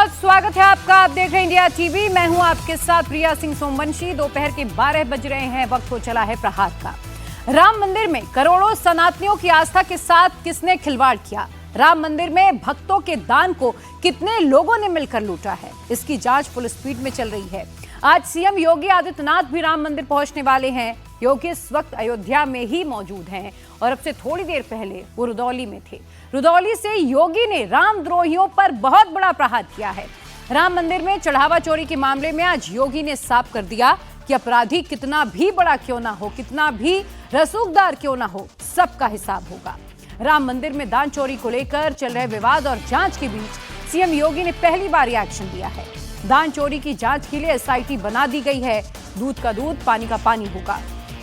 बहुत स्वागत है आपका। आप देख रहे हैं इंडिया टीवी। मैं हूं आपके साथ प्रिया सिंह सोमवंशी। दोपहर के 12 बज रहे हैं, वक्त हो चला है प्रहार का। राम मंदिर में करोड़ों सनातनियों की आस्था के साथ किसने खिलवाड़ किया? राम मंदिर में भक्तों के दान को कितने लोगों ने मिलकर लूटा है? इसकी जांच फुल स्पीड में चल रही है। आज सीएम योगी आदित्यनाथ भी राम मंदिर पहुंचने वाले हैं। योगी इस वक्त अयोध्या में ही मौजूद हैं और अब से थोड़ी देर पहले वो रुदौली में थे। रुदौली से योगी ने रामद्रोहियों पर बहुत बड़ा प्रहार किया है। राम मंदिर में चढ़ावा चोरी के मामले में आज योगी ने साफ कर दिया कि अपराधी कितना भी बड़ा क्यों ना हो, कितना भी रसूखदार क्यों ना हो, सबका हिसाब होगा। राम मंदिर में दान चोरी को लेकर चल रहे विवाद और जांच के बीच सीएम योगी ने पहली बार एक्शन लिया है। दान चोरी की जांच के लिए एसआईटी बना दी गई है। दूध का दूध, पानी का पानी होगा।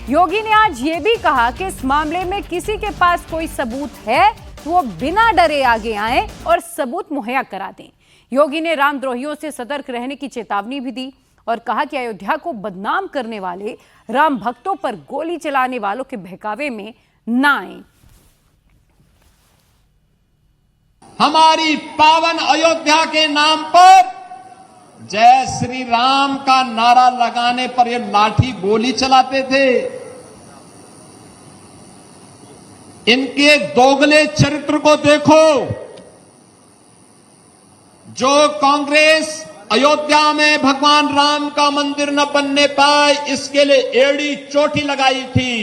योगी ने आज ये भी कहा कि इस मामले में किसी के पास कोई सबूत है तो वो बिना डरे आगे आए और सबूत मुहैया करा दें। योगी ने रामद्रोहियों से सतर्क रहने की चेतावनी भी दी और कहा कि अयोध्या को बदनाम करने वाले राम भक्तों पर गोली चलाने वालों के बहकावे में ना आए। हमारी पावन अयोध्या के नाम पर जय श्री राम का नारा लगाने पर ये लाठी गोली चलाते थे। इनके दोगले चरित्र को देखो। जो कांग्रेस अयोध्या में भगवान राम का मंदिर न बनने पाए इसके लिए एड़ी चोटी लगाई थी,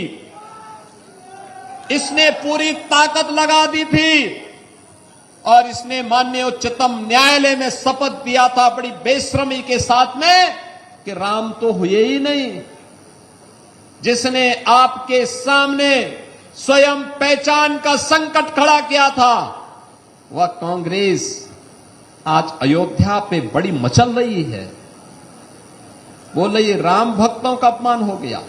इसने पूरी ताकत लगा दी थी और इसने माननीय उच्चतम न्यायालय में शपथ दिया था बड़ी बेशर्मी के साथ में कि राम तो हुए ही नहीं। जिसने आपके सामने स्वयं पहचान का संकट खड़ा किया था वह कांग्रेस आज अयोध्या पे बड़ी मचल रही है। बोल रही है राम भक्तों का अपमान हो गया।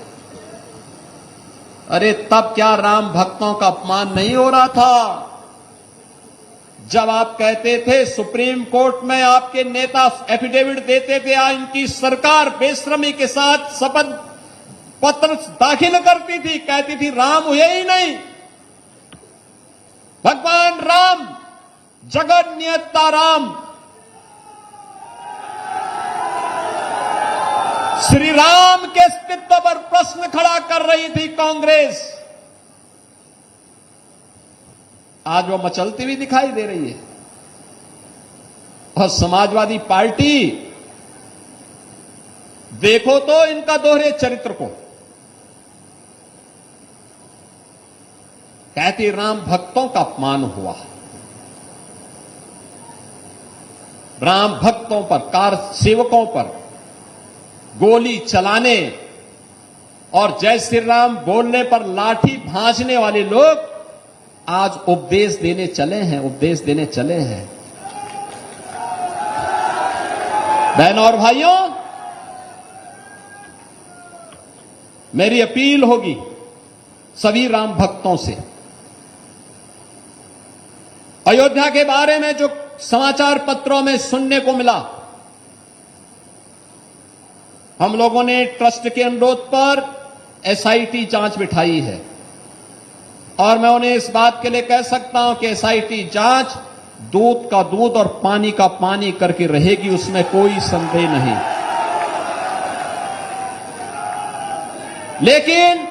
अरे तब क्या राम भक्तों का अपमान नहीं हो रहा था जब आप कहते थे सुप्रीम कोर्ट में आपके नेता एफिडेविट देते थे, इनकी सरकार बेशर्मी के साथ शपथ पत्र दाखिल करती थी, कहती थी राम हुए ही नहीं। भगवान राम, जगत नियंता राम, श्री राम के अस्तित्व पर प्रश्न खड़ा कर रही थी कांग्रेस। आज वो मचलती हुई दिखाई दे रही है। और समाजवादी पार्टी, देखो तो इनका दोहरे चरित्र को। कहती राम भक्तों का अपमान हुआ। राम भक्तों पर, कार सेवकों पर गोली चलाने और जय श्री राम बोलने पर लाठी भांजने वाले लोग आज उपदेश देने चले हैं। बहनों और भाइयों, मेरी अपील होगी सभी राम भक्तों से। अयोध्या के बारे में जो समाचार पत्रों में सुनने को मिला, हम लोगों ने ट्रस्ट के अनुरोध पर एसआईटी जांच बिठाई है और मैं उन्हें इस बात के लिए कह सकता हूं कि एसआईटी जांच दूध का दूध और पानी का पानी करके रहेगी, उसमें कोई संदेह नहीं। लेकिन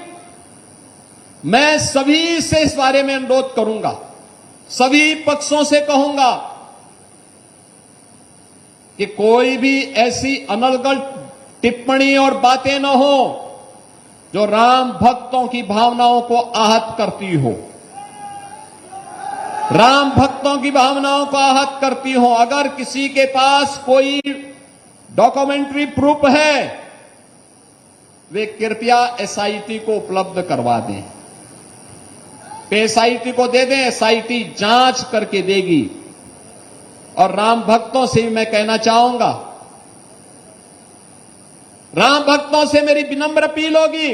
मैं सभी से इस बारे में अनुरोध करूंगा, सभी पक्षों से कहूंगा कि कोई भी ऐसी अनर्गल टिप्पणी और बातें न हो जो राम भक्तों की भावनाओं को आहत करती हो, राम भक्तों की भावनाओं को आहत करती हो। अगर किसी के पास कोई डॉक्यूमेंट्री प्रूफ है वे कृपया एसआईटी को उपलब्ध करवा दें, एसआईटी को दे दें, एसआईटी जांच करके देगी। और राम भक्तों से भी मैं कहना चाहूंगा, राम भक्तों से मेरी विनम्र अपील होगी,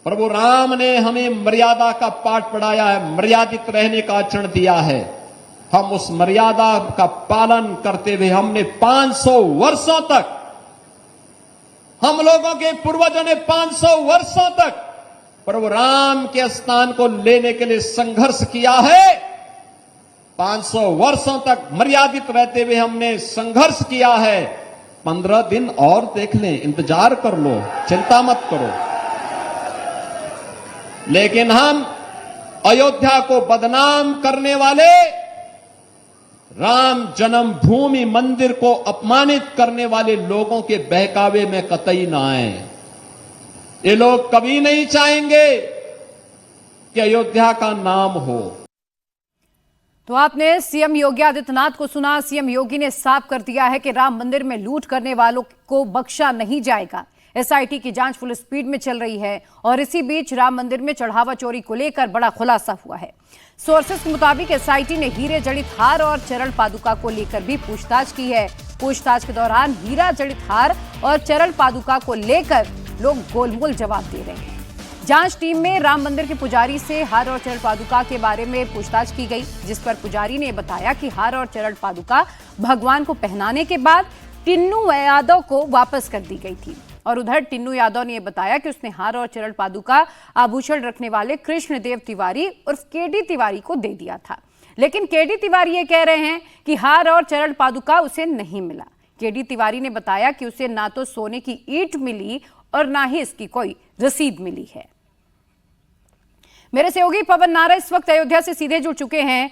प्रभु राम ने हमें मर्यादा का पाठ पढ़ाया है, मर्यादित रहने का आचरण दिया है। हम उस मर्यादा का पालन करते हुए हमने 500 वर्षों तक, हम लोगों के पूर्वजों ने 500 वर्षों तक प्रभु राम के स्थान को लेने के लिए संघर्ष किया है 500 वर्षों तक मर्यादित रहते हुए हमने संघर्ष किया है। 15 दिन और देख लें, इंतजार कर लो, चिंता मत करो। लेकिन हम अयोध्या को बदनाम करने वाले, राम जन्मभूमि मंदिर को अपमानित करने वाले लोगों के बहकावे में कतई ना आए। ये लोग कभी नहीं चाहेंगे कि अयोध्या का नाम हो। तो आपने सीएम योगी आदित्यनाथ को सुना। सीएम योगी ने साफ कर दिया है कि राम मंदिर में लूट करने वालों को बख्शा नहीं जाएगा। एसआईटी की जांच फुल स्पीड में चल रही है और इसी बीच राम मंदिर में चढ़ावा चोरी को लेकर बड़ा खुलासा हुआ है। सोर्सेस के मुताबिक एसआईटी ने हीरे जड़ित हार और चरण पादुका को लेकर भी पूछताछ की है। पूछताछ के दौरान हीरा जड़ित हार और चरण पादुका को लेकर लोग गोलमोल जवाब दे रहे हैं। जांच टीम में राम मंदिर के पुजारी से हार और चरण पादुका के बारे में पूछताछ की गई, जिस पर पुजारी ने बताया कि हार और चरण पादुका भगवान को पहनाने के बाद टिन्नू यादव को वापस कर दी गई थी। और उधर टिन्नू यादव ने यह बताया कि उसने हार और चरण पादुका आभूषण रखने वाले कृष्णदेव तिवारी उर्फ केडी तिवारी को दे दिया था। लेकिन केडी तिवारी ये कह रहे हैं कि हार और चरण पादुका उसे नहीं मिला। केडी तिवारी ने बताया कि उसे ना तो सोने की ईंट मिली और ना ही इसकी कोई रसीद मिली है। मेरे सहयोगी पवन नारा इस वक्त अयोध्या से सीधे जुड़ चुके हैं।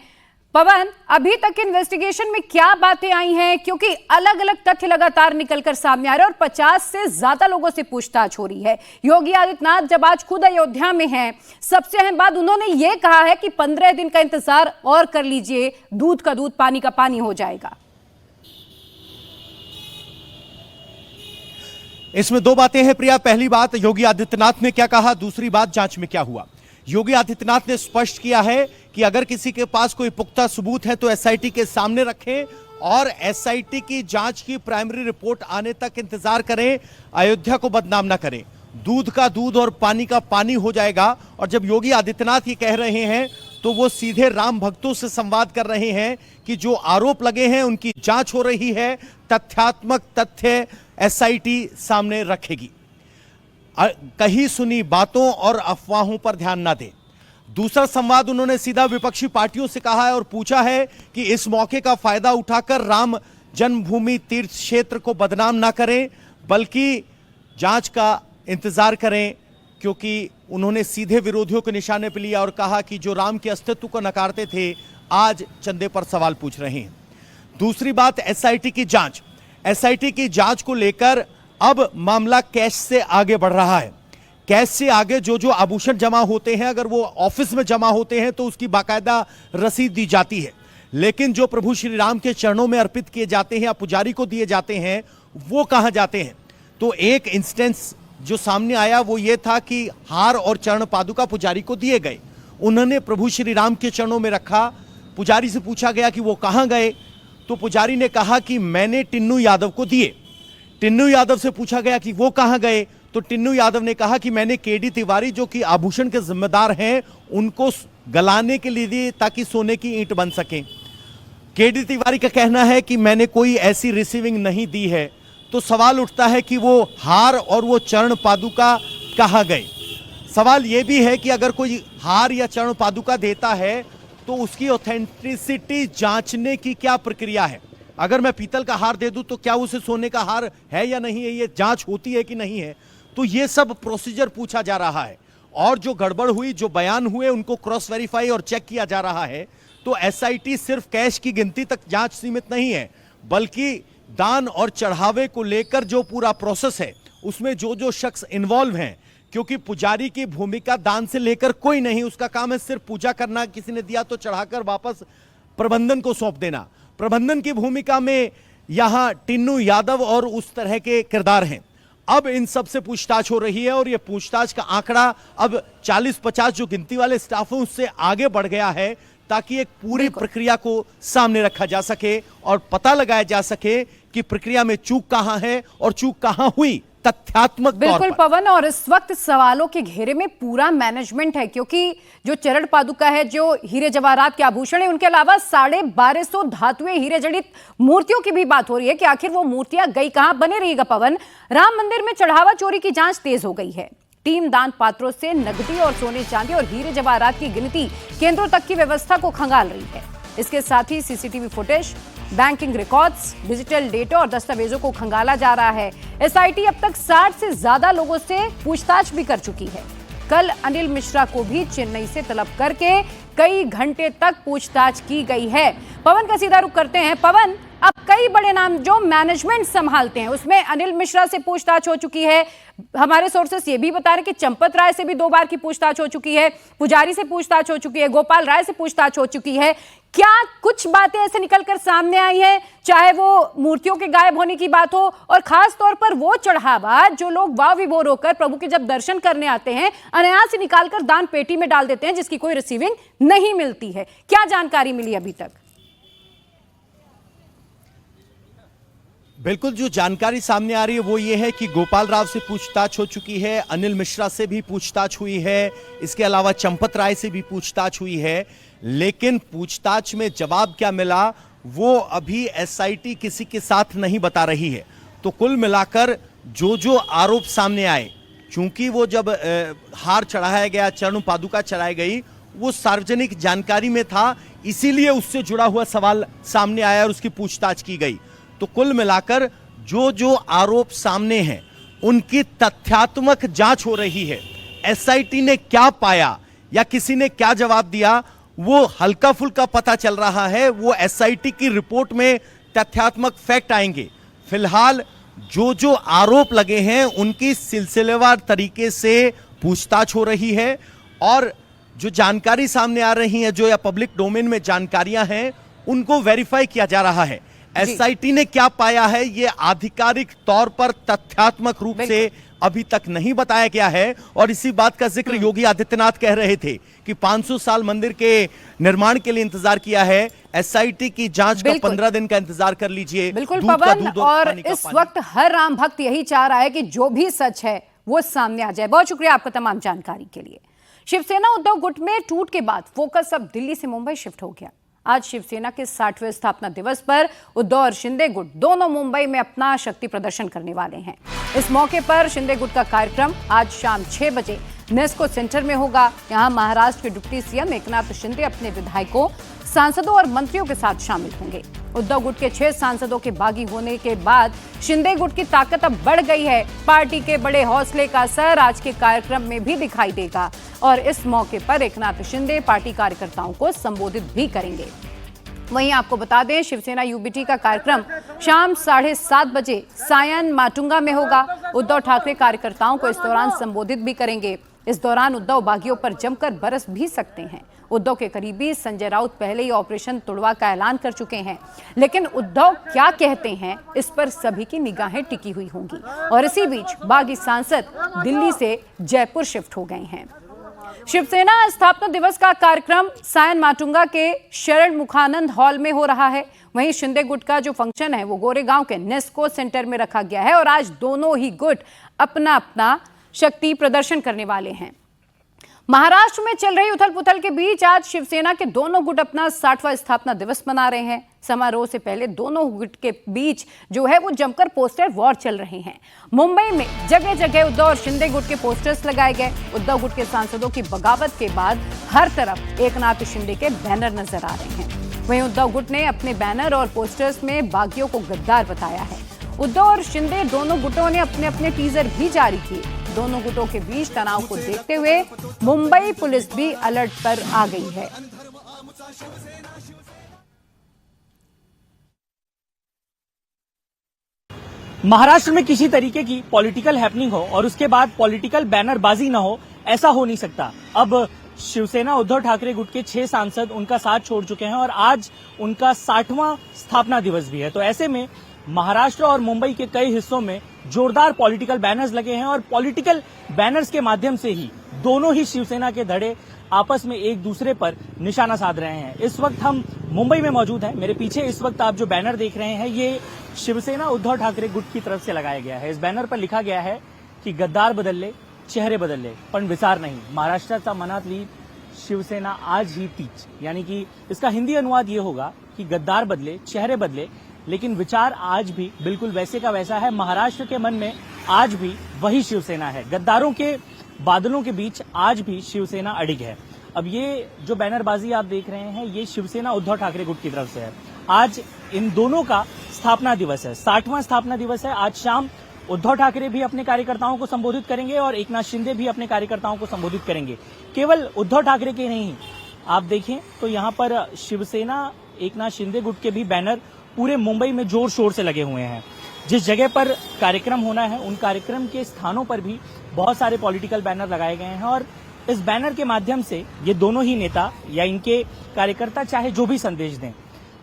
पवन, अभी तक इन्वेस्टिगेशन में क्या बातें आई हैं? क्योंकि अलग अलग तथ्य लगातार निकलकर सामने आ रहे हैं और 50 से ज्यादा लोगों से पूछताछ हो रही है। योगी आदित्यनाथ जब आज खुद अयोध्या में हैं, सबसे अहम बात उन्होंने ये कहा है कि 15 दिन का इंतजार और कर लीजिए, दूध का दूध पानी का पानी हो जाएगा। इसमें दो बातें हैं प्रिया। पहली बात, योगी आदित्यनाथ ने क्या कहा, दूसरी बात, जांच में क्या हुआ। योगी आदित्यनाथ ने स्पष्ट किया है कि अगर किसी के पास कोई पुख्ता सबूत है तो एसआईटी के सामने रखें और एसआईटी की जांच की प्राइमरी रिपोर्ट आने तक इंतजार करें, अयोध्या को बदनाम ना करें। दूध का दूध और पानी का पानी हो जाएगा। और जब योगी आदित्यनाथ ये कह रहे हैं तो वो सीधे राम भक्तों से संवाद कर रहे हैं कि जो आरोप लगे हैं उनकी जांच हो रही है, तथ्यात्मक तथ्य एसआईटी सामने रखेगी। कहीं सुनी बातों और अफवाहों पर ध्यान ना दें। दूसरा संवाद उन्होंने सीधा विपक्षी पार्टियों से कहा है और पूछा है कि इस मौके का फायदा उठाकर राम जन्मभूमि तीर्थ क्षेत्र को बदनाम ना करें, बल्कि जांच का इंतजार करें, क्योंकि उन्होंने सीधे विरोधियों के निशाने पर लिया और कहा कि जो राम के अस्तित्व को नकारते थे आज चंदे पर सवाल पूछ रहे हैं। दूसरी बात, एसआईटी की जांच। एसआईटी की जांच को लेकर अब मामला कैश से आगे बढ़ रहा है। कैश से आगे जो आभूषण जमा होते हैं, अगर वो ऑफिस में जमा होते हैं तो उसकी बाकायदा रसीद दी जाती है, लेकिन जो प्रभु श्री राम के चरणों में अर्पित किए जाते हैं या पुजारी को दिए जाते हैं वो कहां जाते हैं। तो एक इंस्टेंस जो सामने आया वो ये था कि हार और चरण पादुका पुजारी को दिए गए, उन्होंने प्रभु श्री राम के चरणों में रखा। पुजारी से पूछा गया कि वो कहां गए, तो पुजारी ने कहा कि मैंने टिन्नू यादव को दिए। टिन्नू यादव से पूछा गया कि वो कहां गए, तो टिन्नू यादव ने कहा कि मैंने केडी तिवारी जो कि आभूषण के जिम्मेदार हैं उनको गलाने के लिए दिए ताकि सोने की ईंट बन सके। केडी तिवारी का कहना है कि मैंने कोई ऐसी रिसीविंग नहीं दी है। तो सवाल उठता है कि वो हार और वो चरण पादुका कहां गए। सवाल यह भी है कि अगर कोई हार या चरण पादुका देता है तो उसकी ऑथेंटिसिटी जांचने की क्या प्रक्रिया है। अगर मैं पीतल का हार दे दूं तो क्या उसे सोने का हार है या नहीं है, ये जांच होती है कि नहीं है। तो ये सब प्रोसीजर पूछा जा रहा है और जो गड़बड़ हुई, जो बयान हुए, उनको क्रॉस वेरीफाई और चेक किया जा रहा है। तो एसआईटी सिर्फ कैश की गिनती तक जांच सीमित नहीं है, बल्कि दान और चढ़ावे को लेकर जो पूरा प्रोसेस है उसमें जो शख्स इन्वॉल्व हैं, क्योंकि पुजारी की भूमिका दान से लेकर कोई नहीं, उसका काम है सिर्फ पूजा करना, किसी ने दिया तो चढ़ाकर वापस प्रबंधन को सौंप देना। प्रबंधन की भूमिका में यहां टिन्नू यादव और उस तरह के किरदार हैं। अब इन सब से पूछताछ हो रही है और यह पूछताछ का आंकड़ा अब 40-50 जो गिनती वाले स्टाफ हैं उससे आगे बढ़ गया है, ताकि एक पूरी प्रक्रिया को सामने रखा जा सके और पता लगाया जा सके कि प्रक्रिया में चूक कहां है और चूक कहां हुई तथ्यात्मक तौर पर। बिल्कुल पवन, और इस वक्त सवालों के घेरे में पूरा मैनेजमेंट है, क्योंकि जो चरण पादुका है, जो हीरे जवाहरात के आभूषण है, उनके अलावा 1250 धातुएं हीरे जड़ित मूर्तियों की भी बात हो रही है कि आखिर वो मूर्तियां गई कहां। बने रहिएगा पवन। राम मंदिर में चढ़ावा चोरी की जांच तेज हो गई है। टीम दान पात्रों से नकदी और सोने चांदी और हीरे जवाहरात की गिनती केंद्रों तक की व्यवस्था को खंगाल रही है। इसके साथ ही CCTV footage, banking records, digital data और दस्तावेजों को खंगाला जा रहा है। एसआईटी अब तक 60 से ज्यादा लोगों से पूछताछ भी कर चुकी है। कल अनिल मिश्रा को भी चेन्नई से तलब करके कई घंटे तक पूछताछ की गई है। पवन का सीधा रुख करते हैं। पवन, अब कई बड़े नाम जो मैनेजमेंट संभालते हैं उसमें अनिल मिश्रा से पूछताछ हो चुकी है। हमारे सोर्सेस ये भी बता रहे कि चंपत राय से भी 2 बार की पूछताछ हो चुकी है, पुजारी से पूछताछ हो चुकी है, गोपाल राय से पूछताछ हो चुकी है। क्या कुछ बातें ऐसे निकलकर सामने आई हैं, चाहे वो मूर्तियों के गायब होने की बात हो और खास तौर पर वो चढ़ावा जो लोग वाव विभोर होकर प्रभु के जब दर्शन करने आते हैं अनायास से निकालकर दान पेटी में डाल देते हैं जिसकी कोई रिसीविंग नहीं मिलती है। क्या जानकारी मिली अभी तक? बिल्कुल, जो जानकारी सामने आ रही है वो ये है कि गोपाल राव से पूछताछ हो चुकी है, अनिल मिश्रा से भी पूछताछ हुई है, इसके अलावा चंपत राय से भी पूछताछ हुई है, लेकिन पूछताछ में जवाब क्या मिला वो अभी एसआईटी किसी के साथ नहीं बता रही है। तो कुल मिलाकर जो आरोप सामने आए, चूंकि वो जब हार चढ़ाया गया, चरण पादुका चढ़ाई गई, वो सार्वजनिक जानकारी में था, इसीलिए उससे जुड़ा हुआ सवाल सामने आया और उसकी पूछताछ की गई। तो कुल मिलाकर जो आरोप सामने हैं उनकी तथ्यात्मक जांच हो रही है। एसआईटी ने क्या पाया या किसी ने क्या जवाब दिया वो हल्का फुल्का पता चल रहा है, वो एसआईटी की रिपोर्ट में तथ्यात्मक फैक्ट आएंगे। फिलहाल जो आरोप लगे हैं उनकी सिलसिलेवार तरीके से पूछताछ हो रही है और जो जानकारी सामने आ रही है, जो या पब्लिक डोमेन में जानकारियां हैं, उनको वेरीफाई किया जा रहा है। एसआईटी ने क्या पाया है ये आधिकारिक तौर पर तथ्यात्मक रूप से अभी तक नहीं बताया गया है। और इसी बात का जिक्र योगी आदित्यनाथ कह रहे थे कि 500 साल मंदिर के निर्माण के लिए इंतजार किया है, एसआईटी की जांच का 15 दिन का इंतजार कर लीजिए। बिल्कुल पवन, और इस वक्त हर राम भक्त यही चाह रहा है कि जो भी सच है वो सामने आ जाए। बहुत शुक्रिया आपका तमाम जानकारी के लिए। शिवसेना उद्धव गुट में टूट के बाद फोकस अब दिल्ली से मुंबई शिफ्ट हो गया। आज शिवसेना के 60वें स्थापना दिवस पर उद्धव और शिंदे गुट दोनों मुंबई में अपना शक्ति प्रदर्शन करने वाले हैं। इस मौके पर शिंदे गुट का कार्यक्रम आज शाम 6 बजे नेस्को सेंटर में होगा। यहां महाराष्ट्र के डिप्टी सीएम एकनाथ शिंदे अपने विधायकों, सांसदों और मंत्रियों के साथ शामिल होंगे। उद्धव गुट के 6 सांसदों के बागी होने के बाद शिंदे गुट की ताकत अब बढ़ गई है। पार्टी के बड़े हौसले का असर आज के कार्यक्रम में भी दिखाई देगा और इस मौके पर एकनाथ शिंदे पार्टी कार्यकर्ताओं को संबोधित भी करेंगे। वहीं आपको बता दें, शिवसेना यूबीटी का कार्यक्रम शाम 7:30 बजे सायन माटुंगा में होगा। उद्धव ठाकरे कार्यकर्ताओं को इस दौरान संबोधित भी करेंगे। इस दौरान उद्धव बागियों पर जमकर बरस भी सकते हैं। उद्धव के करीबी संजय राउत पहले ही ऑपरेशन तुड़वा का ऐलान कर चुके हैं, लेकिन उद्धव क्या कहते हैं इस पर सभी की निगाहें टिकी हुई होंगी। और इसी बीच बागी सांसद दिल्ली से जयपुर शिफ्ट हो गए हैं। शिवसेना स्थापना दिवस का कार्यक्रम सायन माटुंगा के शरण मुखानंद हॉल में हो रहा है। वहीं शिंदे गुट का जो फंक्शन है वो गोरेगांव के नेस्को सेंटर में रखा गया है और आज दोनों ही गुट अपना अपना शक्ति प्रदर्शन करने वाले हैं। महाराष्ट्र में चल रही उथल पुथल के बीच आज शिवसेना के दोनों गुट अपना 60वां स्थापना दिवस मना रहे हैं। समारोह से पहले दोनों गुट के बीच जो है वो जमकर पोस्टर वॉर चल रहे हैं। मुंबई में जगह जगह उद्धव और शिंदे गुट के पोस्टर्स लगाए गए। उद्धव गुट के सांसदों की बगावत के बाद हर तरफ एकनाथ शिंदे के बैनर नजर आ रहे हैं। वहीं उद्धव गुट ने अपने बैनर और पोस्टर्स में बागियों को गद्दार बताया है। उद्धव और शिंदे दोनों गुटों ने अपने अपने टीजर भी जारी किए। दोनों गुटों के बीच तनाव को देखते हुए मुंबई पुलिस भी अलर्ट पर आ गई है। महाराष्ट्र में किसी तरीके की पॉलिटिकल हैपनिंग हो और उसके बाद पॉलिटिकल बैनरबाजी न हो, ऐसा हो नहीं सकता। अब शिवसेना उद्धव ठाकरे गुट के 6 सांसद उनका साथ छोड़ चुके हैं और आज उनका 60वां स्थापना दिवस भी है। तो ऐसे में महाराष्ट्र और मुंबई के कई हिस्सों में जोरदार पॉलिटिकल बैनर्स लगे हैं और पॉलिटिकल बैनर्स के माध्यम से ही दोनों ही शिवसेना के धड़े आपस में एक दूसरे पर निशाना साध रहे हैं। इस वक्त हम मुंबई में मौजूद हैं। मेरे पीछे इस वक्त आप जो बैनर देख रहे हैं ये शिवसेना उद्धव ठाकरे गुट की तरफ से लगाया गया है। इस बैनर पर लिखा गया है कि गद्दार बदलले, चेहरे बदलले, पण विचार नहीं। महाराष्ट्राचा मनातली शिवसेना आज ही तीच, यानी कि इसका हिंदी अनुवाद ये होगा कि गद्दार बदले, चेहरे बदले, लेकिन विचार आज भी बिल्कुल वैसे का वैसा है। महाराष्ट्र के मन में आज भी वही शिवसेना है। गद्दारों के बादलों के बीच आज भी शिवसेना अडिग है। अब ये जो बैनरबाजी आप देख रहे हैं ये शिवसेना उद्धव ठाकरे गुट की तरफ से है। आज इन दोनों का स्थापना दिवस है, 60वां स्थापना दिवस है। आज शाम उद्धव ठाकरे भी अपने कार्यकर्ताओं को संबोधित करेंगे और एकनाथ शिंदे भी अपने कार्यकर्ताओं को संबोधित करेंगे। केवल उद्धव ठाकरे के नहीं, आप देखें तो यहाँ पर शिवसेना एकनाथ शिंदे गुट के भी बैनर पूरे मुंबई में जोर शोर से लगे हुए हैं। जिस जगह पर कार्यक्रम होना है उन कार्यक्रम के स्थानों पर भी बहुत सारे पॉलिटिकल बैनर लगाए गए हैं और इस बैनर के माध्यम से ये दोनों ही नेता या इनके कार्यकर्ता चाहे जो भी संदेश दें,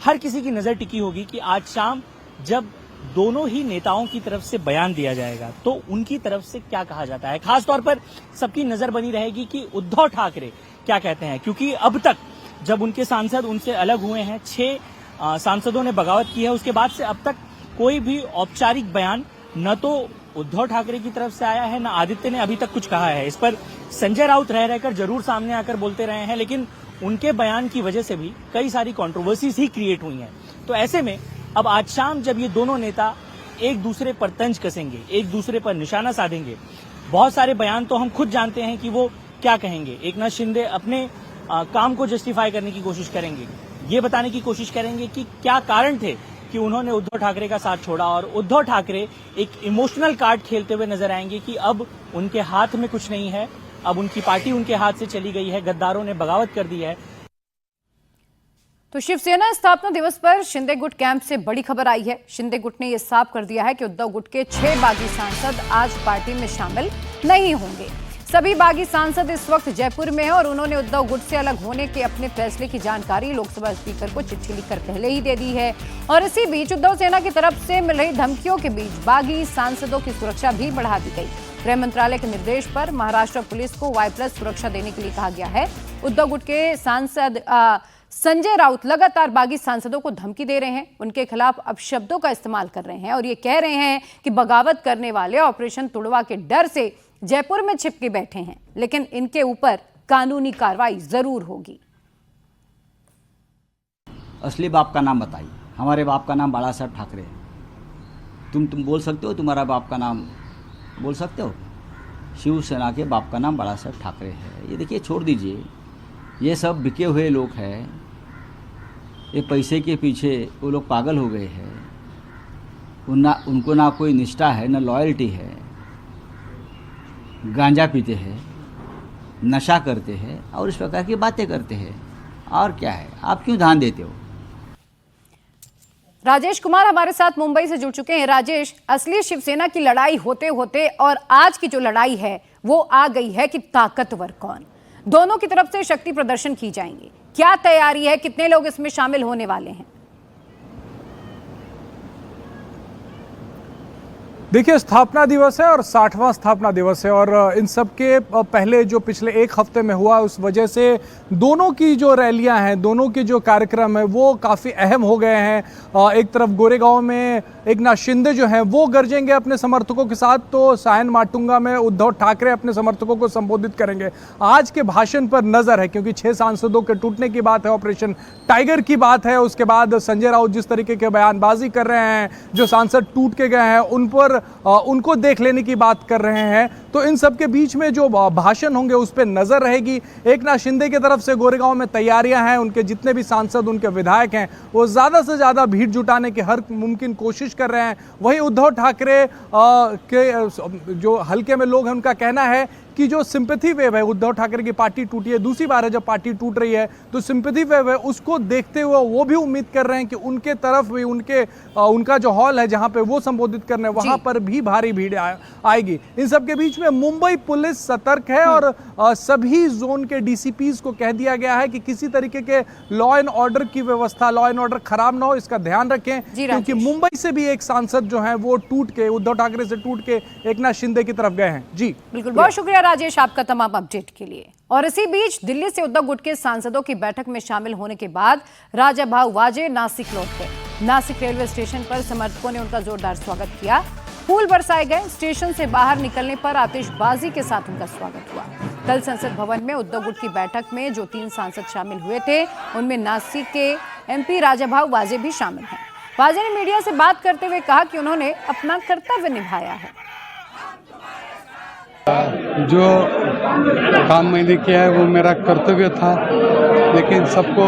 हर किसी की नजर टिकी होगी कि आज शाम जब दोनों ही नेताओं की तरफ से बयान दिया जाएगा तो उनकी तरफ से क्या कहा जाता है। खासतौर पर सबकी नजर बनी रहेगी कि उद्धव ठाकरे क्या कहते हैं, क्योंकि अब तक जब उनके सांसद उनसे अलग हुए हैं, 6 सांसदों ने बगावत की है, उसके बाद से अब तक कोई भी औपचारिक बयान न तो उद्धव ठाकरे की तरफ से आया है, न आदित्य ने अभी तक कुछ कहा है। इस पर संजय राउत रह रहकर जरूर सामने आकर बोलते रहे हैं, लेकिन उनके बयान की वजह से भी कई सारी कंट्रोवर्सीज ही क्रिएट हुई हैं। तो ऐसे में अब आज शाम जब ये दोनों नेता एक दूसरे पर तंज कसेंगे, एक दूसरे पर निशाना साधेंगे, बहुत सारे बयान तो हम खुद जानते हैं कि वो क्या कहेंगे। एकनाथ शिंदे अपने काम को जस्टिफाई करने की कोशिश करेंगे, ये बताने की कोशिश करेंगे कि क्या कारण थे कि उन्होंने उद्धव ठाकरे का साथ छोड़ा, और उद्धव ठाकरे एक इमोशनल कार्ड खेलते हुए नजर आएंगे कि अब उनके हाथ में कुछ नहीं है, अब उनकी पार्टी उनके हाथ से चली गई है, गद्दारों ने बगावत कर दी है। तो शिवसेना स्थापना दिवस पर शिंदे गुट कैंप से बड़ी खबर आई है। शिंदे गुट ने यह साफ कर दिया है कि उद्धव गुट के 6 बागी सांसद आज पार्टी में शामिल नहीं होंगे। सभी बागी सांसद इस वक्त जयपुर में हैं और उन्होंने उद्धव गुट से अलग होने के अपने फैसले की जानकारी लोकसभा स्पीकर को चिट्ठी लिखकर पहले ही दे दी है। और इसी बीच उद्धव सेना की तरफ से मिल रही धमकियों के बीच बागी सांसदों की सुरक्षा भी बढ़ा दी गई। गृह मंत्रालय के निर्देश पर महाराष्ट्र पुलिस को Y+ सुरक्षा देने के लिए कहा गया है। उद्धव गुट के सांसद संजय राउत लगातार बागी सांसदों को धमकी दे रहे हैं, उनके खिलाफ अपशब्दों का इस्तेमाल कर रहे हैं और ये कह रहे हैं कि बगावत करने वाले ऑपरेशन तुड़वा के डर से जयपुर में छिपके बैठे हैं, लेकिन इनके ऊपर कानूनी कार्रवाई जरूर होगी। असली बाप का नाम बताइए। हमारे बाप का नाम बाला साहब ठाकरे है। तुम बोल सकते हो, तुम्हारा बाप का नाम बोल सकते हो? शिवसेना के बाप का नाम बाला साहब ठाकरे है। ये देखिए, छोड़ दीजिए, ये सब बिके हुए लोग हैं, ये पैसे के पीछे वो लोग पागल हो गए हैं। उनको ना कोई निष्ठा है, ना लॉयल्टी है, गांजा पीते हैं, नशा करते हैं और इस प्रकार की बातें करते हैं। और क्या है, आप क्यों ध्यान देते हो? राजेश कुमार हमारे साथ मुंबई से जुड़ चुके हैं। राजेश, असली शिवसेना की लड़ाई होते होते और आज की जो लड़ाई है वो आ गई है कि ताकतवर कौन। दोनों की तरफ से शक्ति प्रदर्शन की जाएंगे, क्या तैयारी है, कितने लोग इसमें शामिल होने वाले हैं? देखिए, स्थापना दिवस है और 60वां स्थापना दिवस है और इन सब के पहले जो पिछले एक हफ्ते में हुआ उस वजह से दोनों की जो रैलियां हैं, दोनों के जो कार्यक्रम है वो काफ़ी अहम हो गए हैं। एक तरफ गोरेगांव में एकनाथ शिंदे जो हैं वो गरजेंगे अपने समर्थकों के साथ, तो सायन माटुंगा में उद्धव ठाकरे अपने समर्थकों को संबोधित करेंगे। आज के भाषण पर नजर है क्योंकि 6 सांसदों के टूटने की बात है, ऑपरेशन टाइगर की बात है, उसके बाद संजय राउत जिस तरीके के बयानबाजी कर रहे हैं, जो सांसद टूट के गए हैं उन पर उनको देख लेने की बात कर रहे हैं। तो इन सब के बीच में जो भाषण होंगे उस पर नजर रहेगी। एकनाथ शिंदे की तरफ से गोरेगांव में तैयारियां हैं, उनके जितने भी सांसद, उनके विधायक हैं वो ज्यादा से ज्यादा भीड़ जुटाने की हर मुमकिन कोशिश कर रहे हैं। वहीं उद्धव ठाकरे के जो हल्के में लोग हैं उनका कहना है कि जो सिंपैथी वेव है, उद्धव ठाकरे की पार्टी टूटी है, दूसरी बार है जब पार्टी टूट रही है, तो सिंपैथी वेव है उसको देखते हुए वो भी उम्मीद कर रहे हैं कि उनके तरफ भी उनका जो हॉल है जहां पे वो संबोधित करने वहां पर भी भारी भीड़ आएगी। इन सब के बीच में मुंबई पुलिस सतर्क है और सभी जोन के डीसीपीज को कह दिया गया है कि किसी तरीके के लॉ एंड ऑर्डर की व्यवस्था, लॉ एंड ऑर्डर खराब ना हो, इसका ध्यान रखें, क्योंकि मुंबई से भी एक सांसद जो है वो टूट के, उद्धव ठाकरे से टूट के एकनाथ शिंदे की तरफ गए हैं। जी बिल्कुल, बहुत शुक्रिया राजेश आपका तमाम अपडेट के लिए। और इसी बीच दिल्ली से उद्धव गुट के सांसदों की बैठक में शामिल होने के बाद राजा भाऊ वाजे नासिक लौट गए। नासिक रेलवे स्टेशन पर समर्थकों ने उनका जोरदार स्वागत किया, फूल बरसाए गए, स्टेशन से बाहर निकलने पर आतिशबाजी के साथ उनका स्वागत हुआ। कल संसद भवन में उद्धव गुट की बैठक में जो 3 सांसद शामिल हुए थे उनमें नासिक के MP राजा भाऊ वाजे भी शामिल हैं। वाजे ने मीडिया से बात करते हुए कहा कि उन्होंने अपना कर्तव्य निभाया है। जो काम मैंने किया है वो मेरा कर्तव्य था, लेकिन सबको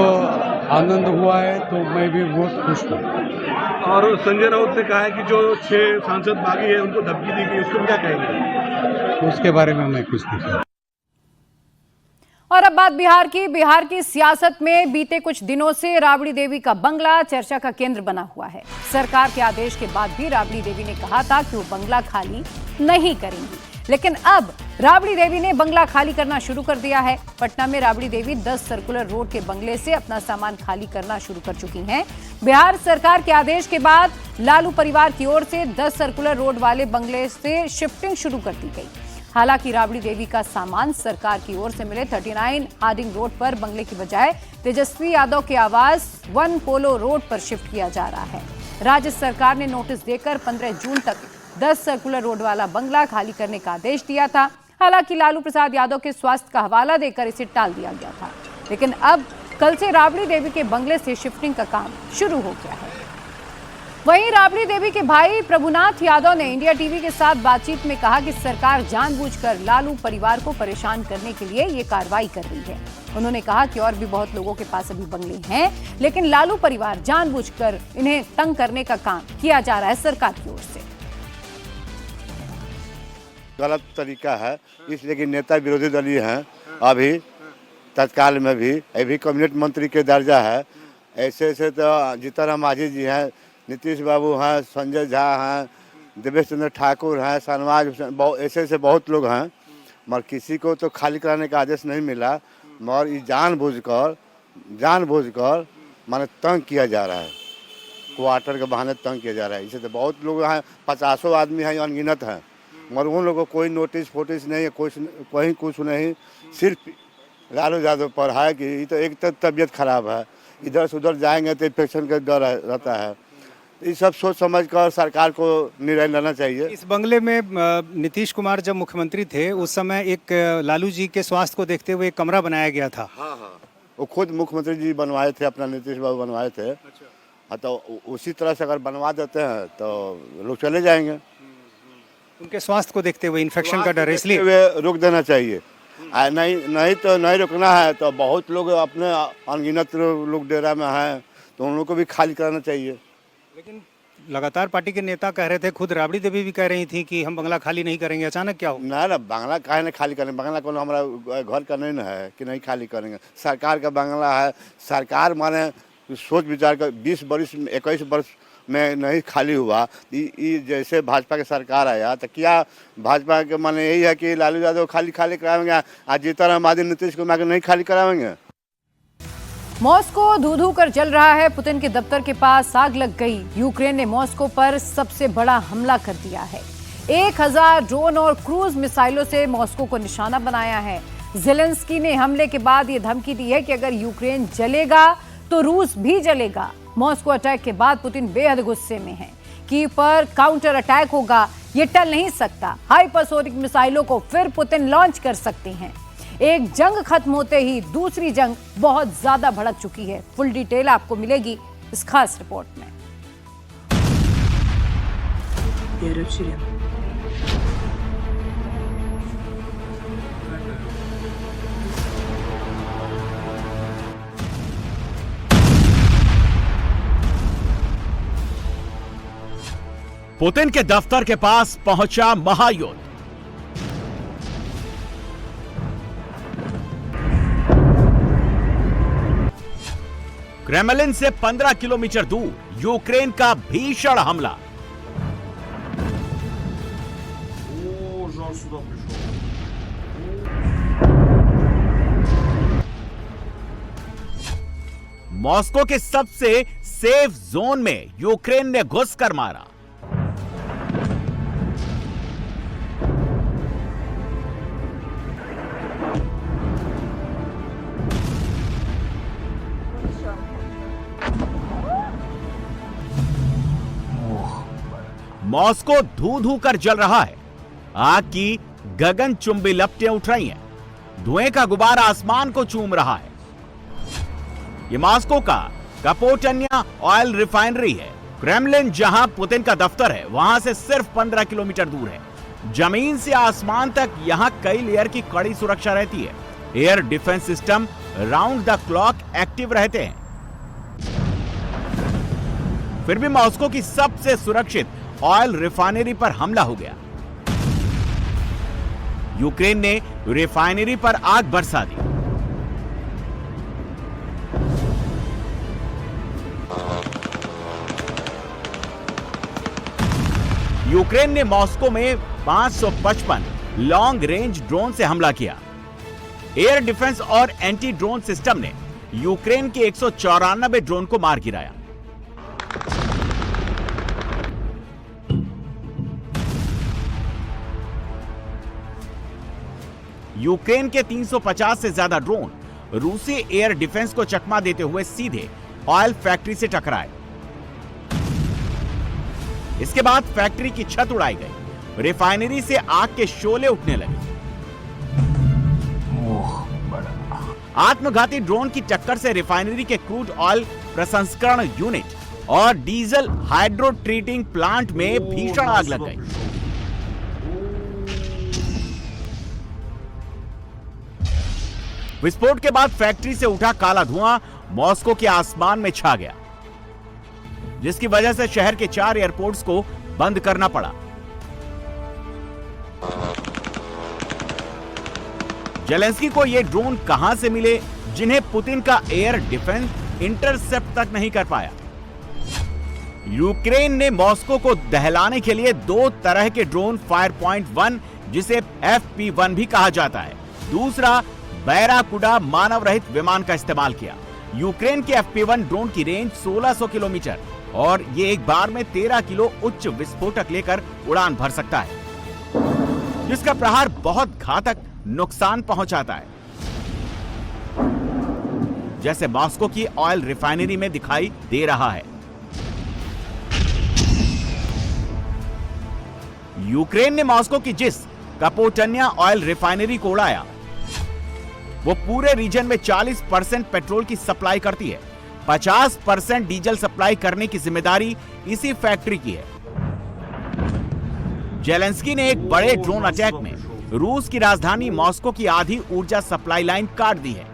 आनंद हुआ है तो मैं भी बहुत खुश हूँ। और संजय राउत ने कहा है कि जो 6 सांसद बागी है उनको धमकी दी गई, उसको क्या कहेंगे? उसके बारे में मैं कुछ नहीं कहूँ। और अब बात बिहार की सियासत में बीते कुछ दिनों से राबड़ी देवी का बंगला चर्चा का केंद्र बना हुआ है। सरकार के आदेश के बाद भी राबड़ी देवी ने कहा था कि वो बंगला खाली नहीं करेंगी, लेकिन अब राबड़ी देवी ने बंगला खाली करना शुरू कर दिया है। पटना में राबड़ी देवी 10 सर्कुलर रोड के बंगले से अपना सामान खाली करना शुरू कर चुकी हैं। बिहार सरकार के आदेश के बाद लालू परिवार की ओर से 10 सर्कुलर रोड वाले बंगले से शिफ्टिंग शुरू कर दी गई। हालांकि राबड़ी देवी का सामान सरकार की ओर से मिले 39 हार्डिंग रोड पर बंगले की बजाय तेजस्वी यादव के आवास 1 पोलो रोड पर शिफ्ट किया जा रहा है। राज्य सरकार ने नोटिस देकर 15 जून तक 10 सर्कुलर रोड वाला बंगला खाली करने का आदेश दिया था। हालांकि लालू प्रसाद यादव के स्वास्थ्य का हवाला देकर इसे टाल दिया गया था, लेकिन अब कल से राबड़ी देवी के बंगले से शिफ्टिंग का काम शुरू हो गया है। वहीं राबड़ी देवी के भाई प्रभुनाथ यादव ने इंडिया टीवी के साथ बातचीत में कहा कि सरकार जानबूझकर लालू परिवार को परेशान करने के लिए ये कार्रवाई कर रही है। उन्होंने कहा कि और भी बहुत लोगों के पास अभी बंगले हैं, लेकिन लालू परिवार जानबूझकर इन्हें तंग करने का काम किया जा रहा है सरकार की ओर से। गलत तरीका है, इसलिए कि नेता विरोधी दलीय हैं। अभी तत्काल में भी अभी कैबिनेट मंत्री के दर्जा है। ऐसे ऐसे तो जीतन राम मांझी जी हैं, नीतीश बाबू हैं, संजय झा हैं, देवेश चंद्र ठाकुर हैं, शाहनवाज हुसैन, ऐसे ऐसे बहुत लोग हैं, मगर किसी को तो खाली कराने का आदेश नहीं मिला। मगर ये जानबूझकर माने तंग किया जा रहा है, क्वार्टर के बहाने तंग किया जा रहा है। इसे तो बहुत लोग हैं, 50 आदमी हैं, अनगिनत हैं, मगर उन लोगों को कोई नोटिस फोटिस नहीं है, कहीं कुछ नहीं। सिर्फ लालू यादव पर है कि ये तो एक तो तबीयत खराब है, इधर से उधर जाएंगे तो इन्फेक्शन का डर रहता है। ये सब सोच समझ कर सरकार को निर्णय लेना चाहिए। इस बंगले में नीतीश कुमार जब मुख्यमंत्री थे उस समय एक लालू जी के स्वास्थ्य को देखते हुए एक कमरा बनाया गया था। हाँ, वो खुद मुख्यमंत्री जी बनवाए थे, अपना नीतीश बाबू बनवाए थे। हाँ, तो उसी तरह से अगर बनवा देते हैं तो लोग चले जाएंगे। उनके स्वास्थ्य को देखते हुए इन्फेक्शन का डर है, इसलिए रोक देना चाहिए। नहीं तो नहीं रोकना है तो बहुत लोग अपने अनगिनत लोग डेरा में हैं, तो उन लोगों को भी खाली कराना चाहिए। लेकिन लगातार पार्टी के नेता कह रहे थे, खुद राबड़ी देवी भी कह रही थी कि हम बंगला खाली नहीं करेंगे। अचानक क्या हो? ना बंगला काहे नहीं खाली करेंगे? बंगला को हमारा घर का नहीं ना है कि नहीं खाली करेंगे। सरकार का बंगला है, सरकार माने सोच विचार कर 20 वर्ष 21 वर्ष में नहीं खाली हुआ। जैसे भाजपा की सरकार आया तो क्या भाजपा के माने यही है कि लालू यादव खाली कराएंगे, आज जीतन राम मांझी नीतीश कुमार नहीं खाली कराएंगे। मॉस्को धू धू कर जल रहा है। पुतिन के दफ्तर के पास आग लग गई। यूक्रेन ने मॉस्को पर सबसे बड़ा हमला कर दिया है। 1000 ड्रोन और क्रूज मिसाइलों से मॉस्को को निशाना बनाया है। ज़ेलेंस्की ने हमले के बाद ये धमकी दी है कि अगर यूक्रेन जलेगा तो रूस भी जलेगा। मॉस्को अटैक के बाद पुतिन बेहद गुस्से में हैं। कीव पर काउंटर अटैक होगा, ये टल नहीं सकता। हाइपरसोनिक मिसाइलों को फिर पुतिन लॉन्च कर सकते हैं। एक जंग खत्म होते ही दूसरी जंग बहुत ज्यादा भड़क चुकी है। फुल डिटेल आपको मिलेगी इस खास रिपोर्ट में। पुतिन के दफ्तर के पास पहुंचा महायुद्ध। क्रेमलिन से 15 किलोमीटर दूर यूक्रेन का भीषण हमला। मॉस्को के सबसे सेफ जोन में यूक्रेन ने घुसकर मारा। मॉस्को धू धू कर जल रहा है। आग की गगनचुंबी लपटें उठ रही हैं। धुएं का गुबार आसमान को चूम रहा है। ये मॉस्को का कपोटन्या ऑयल रिफाइनरी है। क्रेमलिन जहां पुतिन का दफ्तर है वहां से सिर्फ 15 किलोमीटर दूर है। जमीन से आसमान तक यहां कई लेयर की कड़ी सुरक्षा रहती है। Air defence system round the clock active रहते हैं। फिर भी मॉस्को की सबसे सुरक्षित ऑयल रिफाइनरी पर हमला हो गया। यूक्रेन ने रिफाइनरी पर आग बरसा दी। यूक्रेन ने मॉस्को में 555 लॉन्ग रेंज ड्रोन से हमला किया। एयर डिफेंस और एंटी ड्रोन सिस्टम ने यूक्रेन के 194 ड्रोन को मार गिराया। यूक्रेन के 350 से ज्यादा ड्रोन रूसी एयर डिफेंस को चकमा देते हुए सीधे ऑयल फैक्ट्री से टकराए। इसके बाद फैक्ट्री की छत उड़ाई गई। रिफाइनरी से आग के शोले उठने लगे। आत्मघाती ड्रोन की टक्कर से रिफाइनरी के क्रूड ऑयल प्रसंस्करण यूनिट और डीजल हाइड्रो ट्रीटिंग प्लांट में भीषण आग लग गई। विस्फोट के बाद फैक्ट्री से उठा काला धुआं मॉस्को के आसमान में छा गया, जिसकी वजह से शहर के 4 एयरपोर्ट्स को बंद करना पड़ा। जेलेंस्की को ये ड्रोन कहां से मिले जिन्हें पुतिन का एयर डिफेंस इंटरसेप्ट तक नहीं कर पाया। यूक्रेन ने मॉस्को को दहलाने के लिए 2 तरह के ड्रोन फायर पॉइंट 1 जिसे FP1 भी कहा जाता है, दूसरा बैराकुडा मानव रहित विमान का इस्तेमाल किया। यूक्रेन के FP1 ड्रोन की रेंज 1600 किलोमीटर और ये एक बार में 13 किलो उच्च विस्फोटक लेकर उड़ान भर सकता है, जिसका प्रहार बहुत घातक नुकसान पहुंचाता है, जैसे मॉस्को की ऑयल रिफाइनरी में दिखाई दे रहा है। यूक्रेन ने मॉस्को की जिस कपोटन्या ऑयल रिफाइनरी को उड़ाया, वो पूरे रीजन में 40% पेट्रोल की सप्लाई करती है। 50% डीजल सप्लाई करने की जिम्मेदारी इसी फैक्ट्री की है। जेलेंस्की ने एक बड़े ड्रोन अटैक में रूस की राजधानी मॉस्को की आधी ऊर्जा सप्लाई लाइन काट दी है।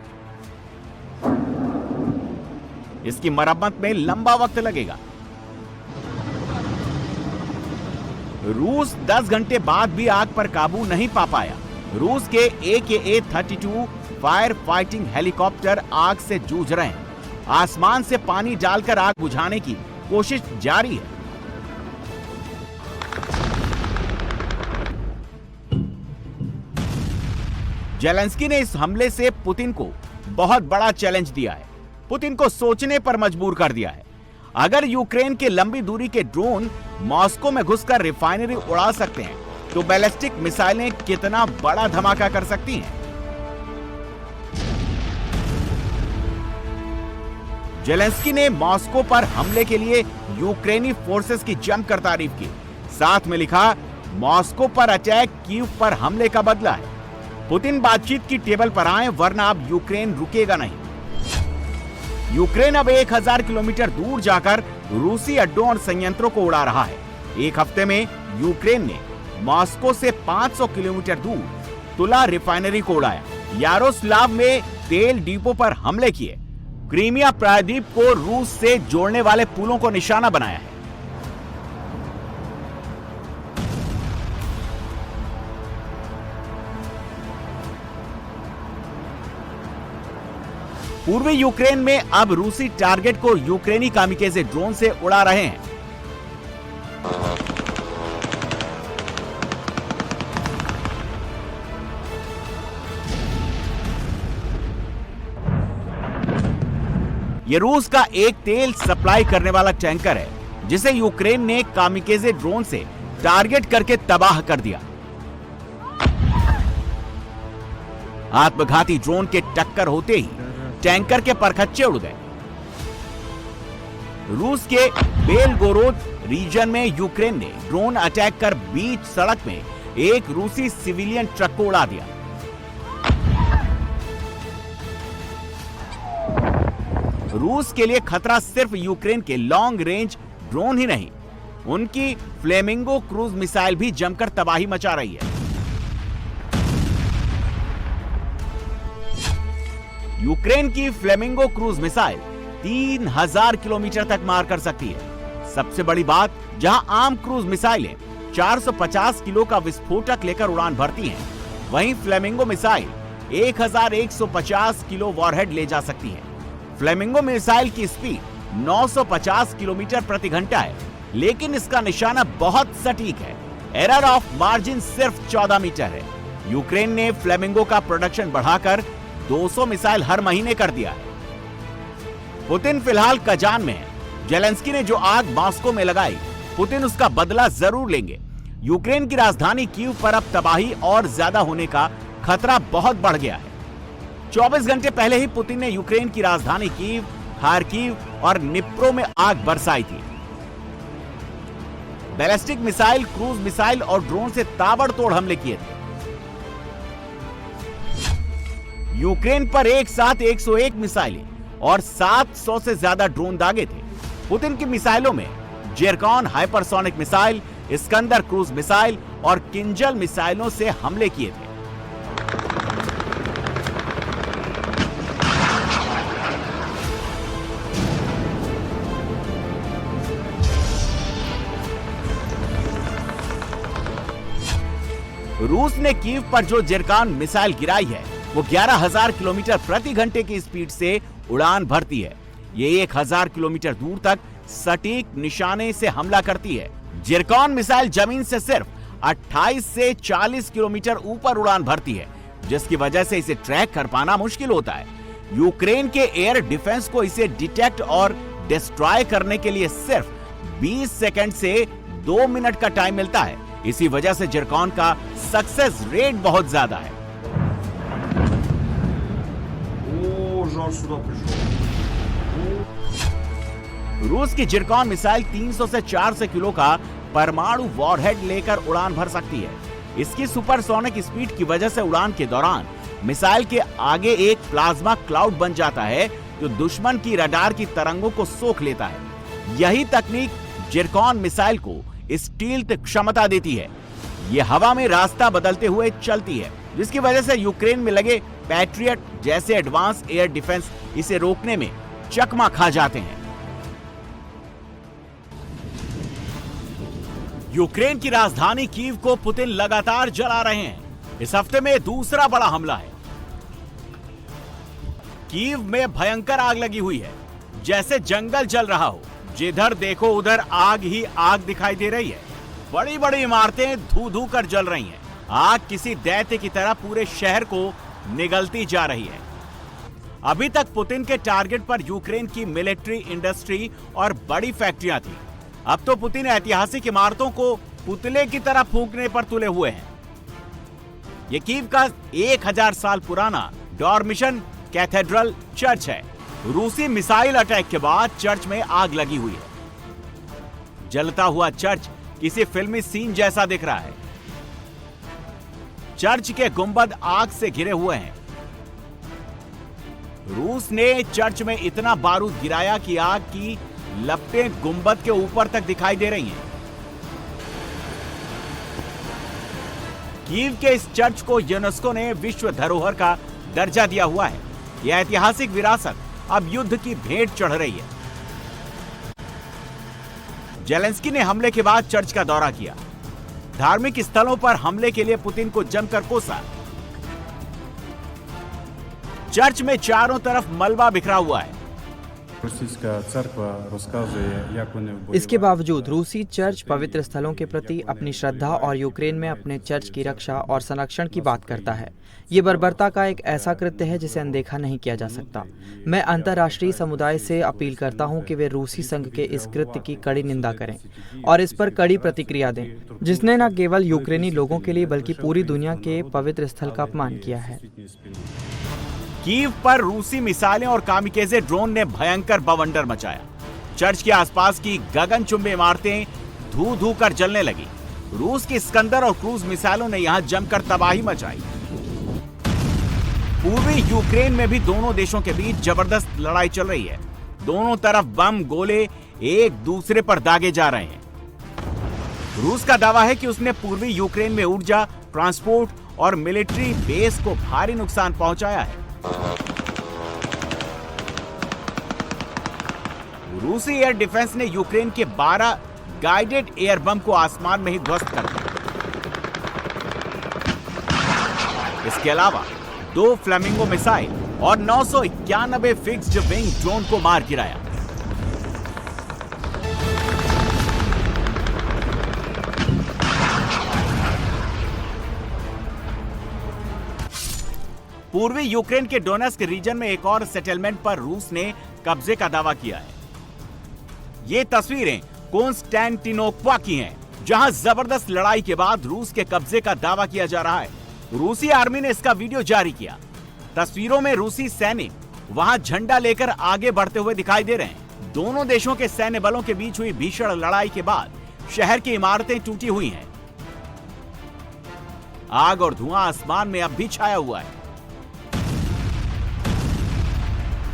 इसकी मरम्मत में लंबा वक्त लगेगा। रूस 10 घंटे बाद भी आग पर काबू नहीं पा पाया। रूस के AKA-32 फायर फाइटिंग हेलीकॉप्टर आग से जूझ रहे हैं। आसमान से पानी डालकर आग बुझाने की कोशिश जारी है। जेलेंस्की ने इस हमले से पुतिन को बहुत बड़ा चैलेंज दिया है, पुतिन को सोचने पर मजबूर कर दिया है। अगर यूक्रेन के लंबी दूरी के ड्रोन मॉस्को में घुसकर रिफाइनरी उड़ा सकते हैं, तो बैलिस्टिक मिसाइलें कितना बड़ा धमाका कर सकती हैं। जेलेंस्की ने मॉस्को पर हमले के लिए यूक्रेनी फोर्सेस की जमकर तारीफ की। साथ में लिखा, मॉस्को पर अटैक कीव पर हमले का बदला है। पुतिन बातचीत की टेबल पर आए, वरना अब यूक्रेन रुकेगा नहीं। यूक्रेन अब 1000 किलोमीटर दूर जाकर रूसी अड्डों और संयंत्रों को उड़ा रहा है। एक हफ्ते में यूक्रेन ने मॉस्को से 500 किलोमीटर दूर तुला रिफाइनरी को उड़ाया। यारोस्लाव में तेल डिपो पर हमले किए। क्रीमिया प्रायद्वीप को रूस से जोड़ने वाले पुलों को निशाना बनाया है। पूर्वी यूक्रेन में अब रूसी टारगेट को यूक्रेनी कामिकेजे ड्रोन से उड़ा रहे हैं। यह रूस का एक तेल सप्लाई करने वाला टैंकर है, जिसे यूक्रेन ने कामिकेजे ड्रोन से टारगेट करके तबाह कर दिया। आत्मघाती ड्रोन के टक्कर होते ही टैंकर के परखच्चे उड़ गए। रूस के बेलगोरोद रीजन में यूक्रेन ने ड्रोन अटैक कर बीच सड़क में एक रूसी सिविलियन ट्रक को उड़ा दिया। रूस के लिए खतरा सिर्फ यूक्रेन के लॉन्ग रेंज ड्रोन ही नहीं, उनकी फ्लेमिंगो क्रूज मिसाइल भी जमकर तबाही मचा रही है। यूक्रेन की फ्लेमिंगो क्रूज मिसाइल 3000 किलोमीटर तक मार कर सकती है। सबसे बड़ी बात, जहां आम क्रूज मिसाइलें 450 किलो का विस्फोटक लेकर उड़ान भरती हैं, वहीं फ्लेमिंगो मिसाइल 1150 किलो वॉरहेड ले जा सकती है। फ्लेमिंगो मिसाइल की स्पीड 950 किलोमीटर प्रति घंटा है, लेकिन इसका निशाना बहुत सटीक है। एरर ऑफ मार्जिन सिर्फ 14 मीटर है। यूक्रेन ने फ्लेमिंगो का प्रोडक्शन बढ़ाकर 200 मिसाइल हर महीने कर दिया है। पुतिन फिलहाल कजान में है। जेलेंस्की ने जो आग मॉस्को में लगाई, पुतिन उसका बदला जरूर लेंगे। यूक्रेन की राजधानी कीव पर अब तबाही और ज्यादा होने का खतरा बहुत बढ़ गया है। 24 घंटे पहले ही पुतिन ने यूक्रेन की राजधानी कीव, खार्किव और निप्रो में आग बरसाई थी। बैलिस्टिक मिसाइल, क्रूज मिसाइल और ड्रोन से ताबड़तोड़ हमले किए थे। यूक्रेन पर एक साथ 101 मिसाइलें और 700 से ज्यादा ड्रोन दागे थे। पुतिन की मिसाइलों में जेरकॉन hypersonic missile, Iskander cruise missile और किंजल मिसाइलों से हमले किए थे। रूस ने कीव पर जो जेरकॉन मिसाइल गिराई है, वो 11,000 किलोमीटर प्रति घंटे की स्पीड से उड़ान भरती है। ये 1000 किलोमीटर दूर तक सटीक निशाने से हमला करती है। जेरकॉन मिसाइल जमीन से सिर्फ 28 से 40 किलोमीटर ऊपर उड़ान भरती है, जिसकी वजह से इसे ट्रैक कर पाना मुश्किल होता है। यूक्रेन के एयर डिफेंस को इसे डिटेक्ट और डिस्ट्रॉय करने के लिए सिर्फ 20 सेकंड से 2 मिनट का टाइम मिलता है। इसी वजह से जेरकॉन का सक्सेस रेट बहुत ज्यादा है। रूस की जेरकॉन मिसाइल 300 से 400 किलो का परमाणु वॉरहेड लेकर उड़ान भर सकती है। इसकी सुपरसोनिक स्पीड की वजह से उड़ान के दौरान मिसाइल के आगे एक प्लाज्मा क्लाउड बन जाता है, जो दुश्मन की रडार की तरंगों को सोख लेता है। यही तकनीक जेरकॉन मिसाइल को स्टील्थ क्षमता देती है। यह हवा में रास्ता बदलते हुए चलती है, जिसकी वजह से यूक्रेन में लगे पैट्रियट जैसे एडवांस एयर डिफेंस इसे रोकने में चकमा खा जाते हैं। यूक्रेन की राजधानी कीव को पुतिन लगातार जला रहे हैं। इस हफ्ते में दूसरा बड़ा हमला है। कीव में भयंकर आग लगी हुई है, जैसे जंगल जल रहा हो। जिधर देखो उधर आग ही आग दिखाई दे रही है। बड़ी बड़ी इमारतें धू धू कर जल रही हैं। आग किसी दैत्य की तरह पूरे शहर को निगलती जा रही है। अभी तक पुतिन के टारगेट पर यूक्रेन की मिलिट्री, इंडस्ट्री और बड़ी फैक्ट्रियां थी। अब तो पुतिन ऐतिहासिक इमारतों को पुतले की तरह फूंकने पर तुले हुए हैं। ये कीव का 1000 साल पुराना डॉर्मिशन कैथेड्रल चर्च है। रूसी मिसाइल अटैक के बाद चर्च में आग लगी हुई है। जलता हुआ चर्च किसी फिल्मी सीन जैसा दिख रहा है। चर्च के गुंबद आग से घिरे हुए हैं। रूस ने चर्च में इतना बारूद गिराया कि आग की लपटें गुंबद के ऊपर तक दिखाई दे रही हैं। कीव के इस चर्च को यूनेस्को ने विश्व धरोहर का दर्जा दिया हुआ है। यह ऐतिहासिक विरासत अब युद्ध की भेंट चढ़ रही है। जेलेंस्की ने हमले के बाद चर्च का दौरा किया। धार्मिक स्थलों पर हमले के लिए पुतिन को जमकर कोसा। चर्च में चारों तरफ मलबा बिखरा हुआ है। इसके बावजूद रूसी चर्च पवित्र स्थलों के प्रति अपनी श्रद्धा और यूक्रेन में अपने चर्च की रक्षा और संरक्षण की बात करता है। ये बर्बरता का एक ऐसा कृत्य है जिसे अनदेखा नहीं किया जा सकता। मैं अंतर्राष्ट्रीय समुदाय से अपील करता हूं कि वे रूसी संघ के इस कृत्य की कड़ी निंदा करें और इस पर कड़ी प्रतिक्रिया दें, जिसने न केवल यूक्रेनी लोगों के लिए बल्कि पूरी दुनिया के पवित्र स्थल का अपमान किया है। कीव पर रूसी मिसाइलें और कामिकेजे ड्रोन ने भयंकर बवंडर मचाया। चर्च के आसपास की गगनचुंबी इमारतें धू धू कर जलने लगी। रूस की इस्कंदर और क्रूज मिसाइलों ने यहां जमकर तबाही मचाई। पूर्वी यूक्रेन में भी दोनों देशों के बीच जबरदस्त लड़ाई चल रही है। दोनों तरफ बम, गोले एक दूसरे पर दागे जा रहे हैं। रूस का दावा है कि उसने पूर्वी यूक्रेन में ऊर्जा, ट्रांसपोर्ट और मिलिट्री बेस को भारी नुकसान पहुंचाया है। रूसी एयर डिफेंस ने यूक्रेन के 12 गाइडेड एयर बम को आसमान में ही ध्वस्त कर दिया। इसके अलावा 2 फ्लेमिंगो मिसाइल और 991 फिक्स्ड विंग ड्रोन को मार गिराया। पूर्वी यूक्रेन के डोनेस्क रीजन में एक और सेटलमेंट पर रूस ने कब्जे का दावा किया है। ये तस्वीरें कॉन्स्टेंटिनोप्वा की हैं, जहां जबरदस्त लड़ाई के बाद रूस के कब्जे का दावा किया जा रहा है। रूसी आर्मी ने इसका वीडियो जारी किया। तस्वीरों में रूसी सैनिक वहां झंडा लेकर आगे बढ़ते हुए दिखाई दे रहे हैं। दोनों देशों के सैन्य बलों के बीच हुई भीषण लड़ाई के बाद शहर की इमारतें टूटी हुई हैं। आग और धुआं आसमान में अब भी छाया हुआ है।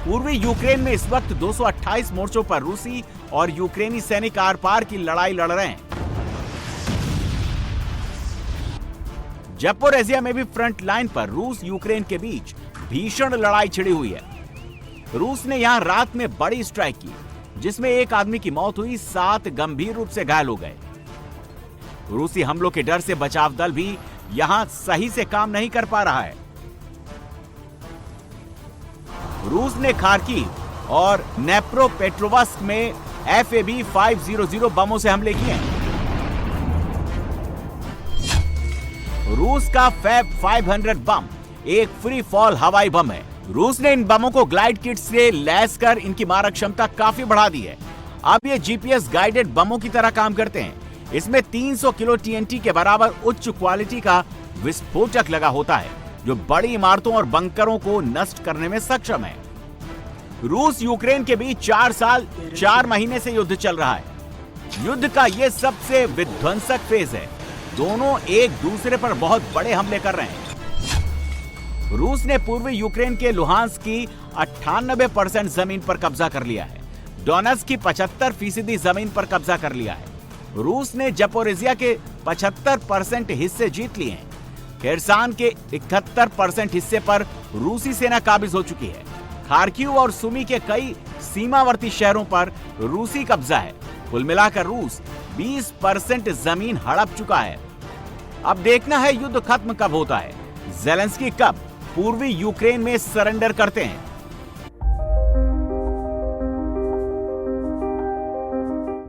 पूर्वी यूक्रेन में इस वक्त 228 मोर्चों पर रूसी और यूक्रेनी सैनिक आर पार की लड़ाई लड़ रहे हैं। ज़पोरिज़िया में भी फ्रंट लाइन पर रूस यूक्रेन के बीच भीषण लड़ाई छिड़ी हुई है। रूस ने यहां रात में बड़ी स्ट्राइक की, जिसमें एक आदमी की मौत हुई, 7 गंभीर रूप से घायल हो गए। रूसी हमलों के डर से बचाव दल भी यहां सही से काम नहीं कर पा रहा है। रूस ने खार्किव और नेप्रोपेट्रोवस्क में FAB-500 बमों से हमले किए हैं। रूस का फैब 500 बम एक फ्री फॉल हवाई बम है। रूस ने इन बमों को ग्लाइड किट से लैस कर इनकी मारक क्षमता काफी बढ़ा दी है। अब ये GPS गाइडेड बमों की तरह काम करते हैं। इसमें 300 किलो TNT के बराबर उच्च क्वालिटी का विस्फोटक लगा होता है, जो बड़ी इमारतों और बंकरों को नष्ट करने में सक्षम है। रूस यूक्रेन के बीच 4 साल 4 महीने से युद्ध चल रहा है। युद्ध का यह सबसे विध्वंसक फेज है। दोनों एक दूसरे पर बहुत बड़े हमले कर रहे हैं। रूस ने पूर्वी यूक्रेन के लुहांस्क की 98% जमीन पर कब्जा कर लिया है। डोनेट्स्क की 75% जमीन पर कब्जा कर लिया है। रूस ने ज़पोरिज़िया के 75% हिस्से जीत लिए हैं। खेरसान के 71% हिस्से पर रूसी सेना काबिज हो चुकी है। खार्किव और सुमी के कई सीमावर्ती शहरों पर रूसी कब्जा है। कुल मिलाकर रूस 20% जमीन हड़प चुका है। अब देखना है युद्ध खत्म कब होता है। ज़ेलेंस्की कब पूर्वी यूक्रेन में सरेंडर करते हैं।